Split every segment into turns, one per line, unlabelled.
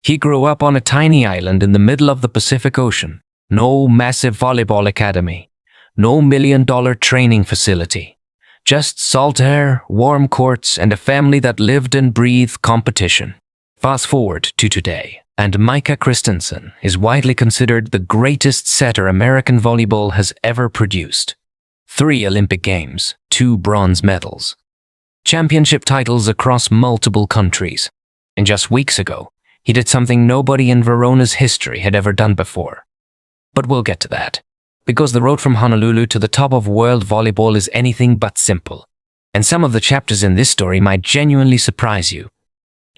He grew up on a tiny island in the middle of the Pacific Ocean. No massive volleyball academy. No $1 million training facility. Just salt air, warm courts, and a family that lived and breathed competition. Fast forward to today, and Micah Christenson is widely considered the greatest setter American volleyball has ever produced. 3 Olympic Games, 2 bronze medals. Championship titles across multiple countries. And just weeks ago, he did something nobody in Verona's history had ever done before. But we'll get to that, because the road from Honolulu to the top of world volleyball is anything but simple. And some of the chapters in this story might genuinely surprise you.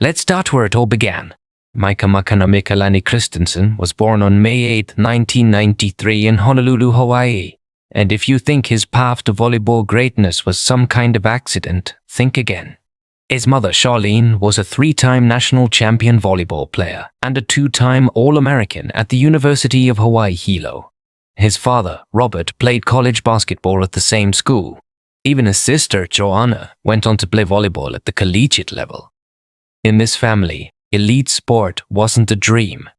Let's start where it all began. Micah Mikalani Christenson was born on May 8, 1993 in Honolulu, Hawaii. And if you think his path to volleyball greatness was some kind of accident, think again. His mother, Charlene, was a 3-time national champion volleyball player and a 2-time All-American at the University of Hawaii Hilo. His father, Robert, played college basketball at the same school. Even his sister, Joanna, went on to play volleyball at the collegiate level. In this family, elite sport wasn't a dream.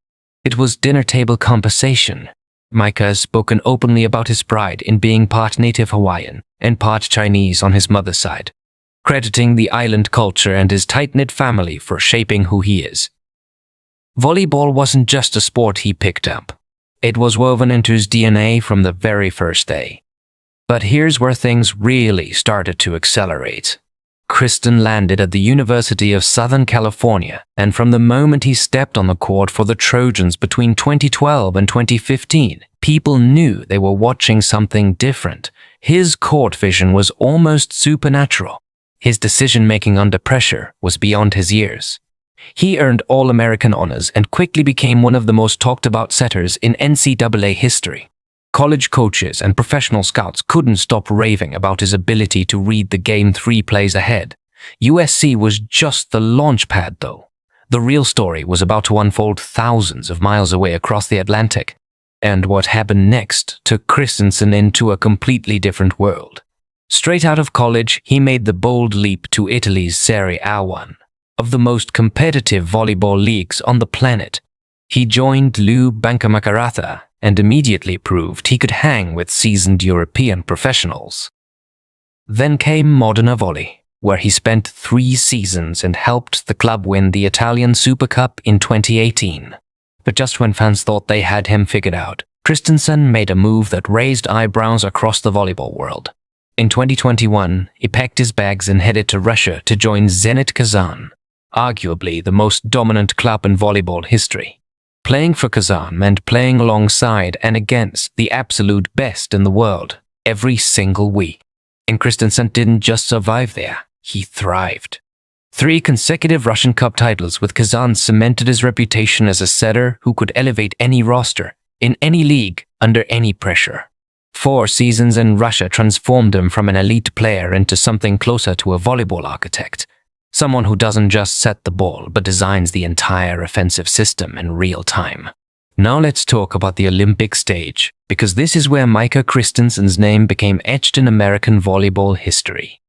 It was dinner-table conversation. Micah has spoken openly about his pride in being part native Hawaiian and part Chinese on his mother's side, crediting the island culture and his tight-knit family for shaping who he is. Volleyball wasn't just a sport he picked up. It was woven into his DNA from the very first day. But here's where things really started to accelerate. Kristen landed at the University of Southern California, and from the moment he stepped on the court for the Trojans between 2012 and 2015, people knew they were watching something different. His court vision was almost supernatural. His decision-making under pressure was beyond his years. He earned All-American honors and quickly became one of the most talked-about setters in NCAA history. College coaches and professional scouts couldn't stop raving about his ability to read the game 3 plays ahead. USC was just the launch pad, though. The real story was about to unfold thousands of miles away across the Atlantic. And what happened next took Christenson into a completely different world. Straight out of college, he made the bold leap to Italy's Serie A, one of the most competitive volleyball leagues on the planet. He joined Lou Bankamakarata and immediately proved he could hang with seasoned European professionals. Then came Modena Volley, where he spent 3 seasons and helped the club win the Italian Super Cup in 2018. But just when fans thought they had him figured out, Christenson made a move that raised eyebrows across the volleyball world. In 2021, he packed his bags and headed to Russia to join Zenit Kazan, arguably the most dominant club in volleyball history. Playing for Kazan meant playing alongside and against the absolute best in the world every single week. And Christenson didn't just survive there, he thrived. 3 consecutive Russian Cup titles with Kazan cemented his reputation as a setter who could elevate any roster, in any league, under any pressure. 4 seasons in Russia transformed him from an elite player into something closer to a volleyball architect. Someone who doesn't just set the ball, but designs the entire offensive system in real time. Now let's talk about the Olympic stage, because this is where Micah Christenson's name became etched in American volleyball history.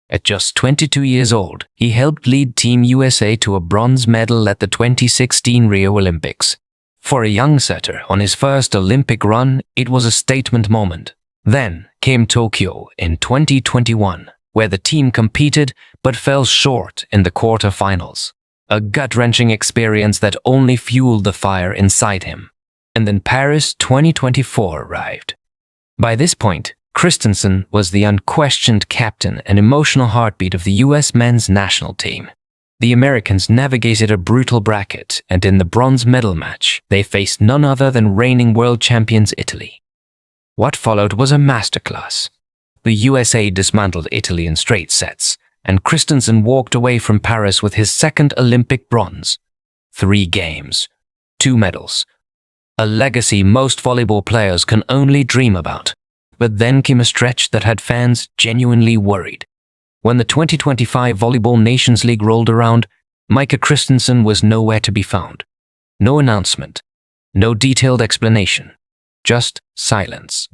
At just 22 years old, he helped lead Team USA to a bronze medal at the 2016 Rio Olympics. For a young setter on his first Olympic run, it was a statement moment. Then came Tokyo in 2021, where the team competed but fell short in the quarterfinals. A gut-wrenching experience that only fueled the fire inside him. And then Paris 2024 arrived. By this point, Christenson was the unquestioned captain and emotional heartbeat of the US men's national team. The Americans navigated a brutal bracket, and in the bronze medal match, they faced none other than reigning world champions Italy. What followed was a masterclass. The USA dismantled Italy in straight sets, and Christenson walked away from Paris with his second Olympic bronze. 3 games, 2 medals. A legacy most volleyball players can only dream about. But then came a stretch that had fans genuinely worried. When the 2025 Volleyball Nations League rolled around, Micah Christenson was nowhere to be found. No announcement, no detailed explanation, just silence.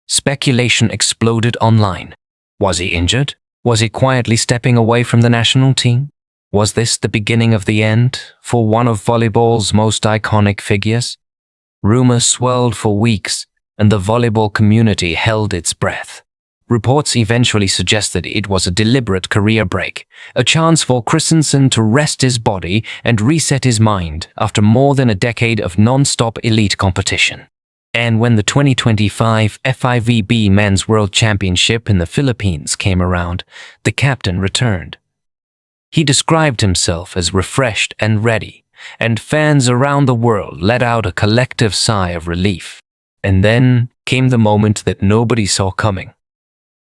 Speculation exploded online. Was he injured? Was he quietly stepping away from the national team? Was this the beginning of the end for one of volleyball's most iconic figures? Rumors swirled for weeks, and the volleyball community held its breath. Reports eventually suggested it was a deliberate career break, a chance for Christenson to rest his body and reset his mind after more than a decade of non-stop elite competition. And when the 2025 FIVB Men's World Championship in the Philippines came around, the captain returned. He described himself as refreshed and ready, and fans around the world let out a collective sigh of relief. And then came the moment that nobody saw coming.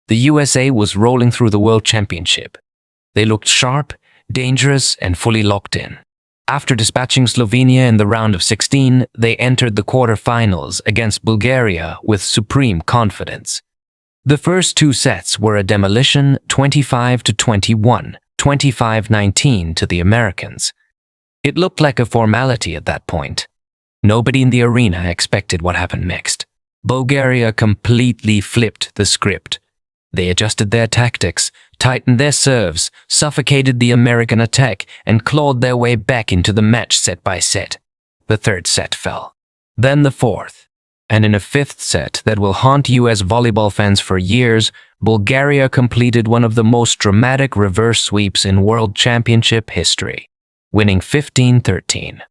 The USA was rolling through the World Championship. They looked sharp, dangerous, and fully locked in. After dispatching Slovenia in the round of 16, they entered the quarterfinals against Bulgaria with supreme confidence. The first two sets were a demolition, 25-21, 25-19 to the Americans. It looked like a formality at that point. Nobody in the arena expected what happened next. Bulgaria completely flipped the script. They adjusted their tactics, tightened their serves, suffocated the American attack, and clawed their way back into the match set by set. The third set fell. Then the fourth. And in a fifth set that will haunt US volleyball fans for years, Bulgaria completed one of the most dramatic reverse sweeps in World Championship history, winning 15-13.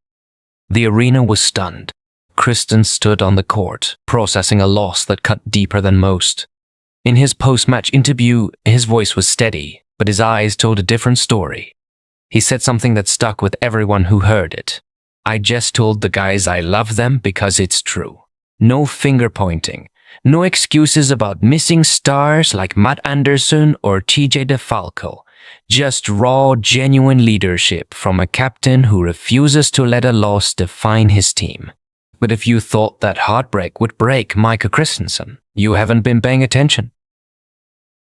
The arena was stunned. Christensen stood on the court, processing a loss that cut deeper than most. In his post-match interview, his voice was steady, but his eyes told a different story. He said something that stuck with everyone who heard it. "I just told the guys I love them because it's true. No finger-pointing, no excuses about missing stars like Matt Anderson or TJ DeFalco. Just raw, genuine leadership from a captain who refuses to let a loss define his team." But if you thought that heartbreak would break Micah Christenson, you haven't been paying attention.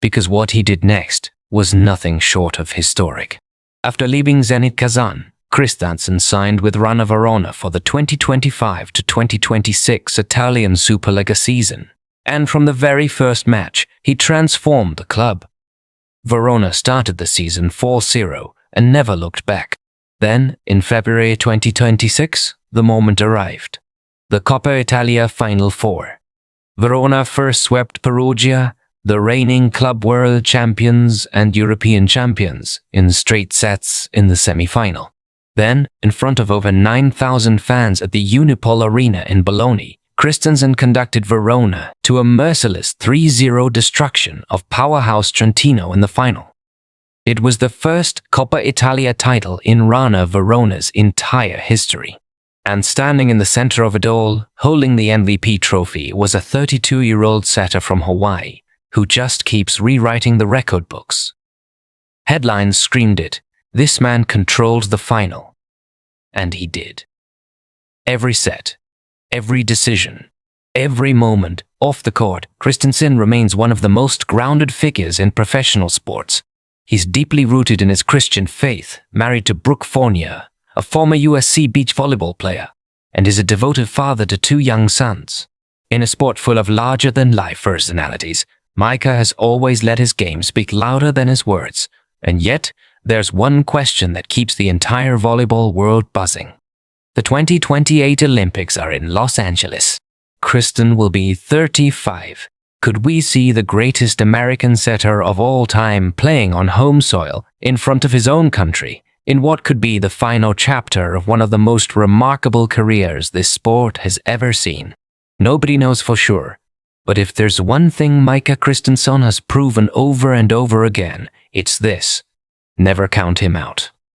Because what he did next was nothing short of historic. After leaving Zenit Kazan, Christenson signed with Rana Verona for the 2025 to 2026 Italian Superlega season. And from the very first match, he transformed the club. Verona started the season 4-0 and never looked back. Then, in February 2026, the moment arrived. The Coppa Italia Final Four. Verona first swept Perugia, the reigning club world champions and European champions, in straight sets in the semi-final. Then, in front of over 9,000 fans at the Unipol Arena in Bologna, Christenson conducted Verona to a merciless 3-0 destruction of powerhouse Trentino in the final. It was the first Coppa Italia title in Rana Verona's entire history. And standing in the center of it all, holding the MVP trophy, was a 32-year-old setter from Hawaii, who just keeps rewriting the record books. Headlines screamed it. This man controlled the final. And he did. Every set, every decision, every moment off the court, Christenson remains one of the most grounded figures in professional sports. He's deeply rooted in his Christian faith, married to Brooke Fournier, a former USC beach volleyball player, and is a devoted father to two young sons. In a sport full of larger-than-life personalities, Micah has always let his game speak louder than his words, and yet there's one question that keeps the entire volleyball world buzzing. The 2028 Olympics are in Los Angeles. Kristen will be 35. Could we see the greatest American setter of all time playing on home soil in front of his own country, in what could be the final chapter of one of the most remarkable careers this sport has ever seen? Nobody knows for sure, but if there's one thing Micah Christenson has proven over and over again, it's this: never count him out.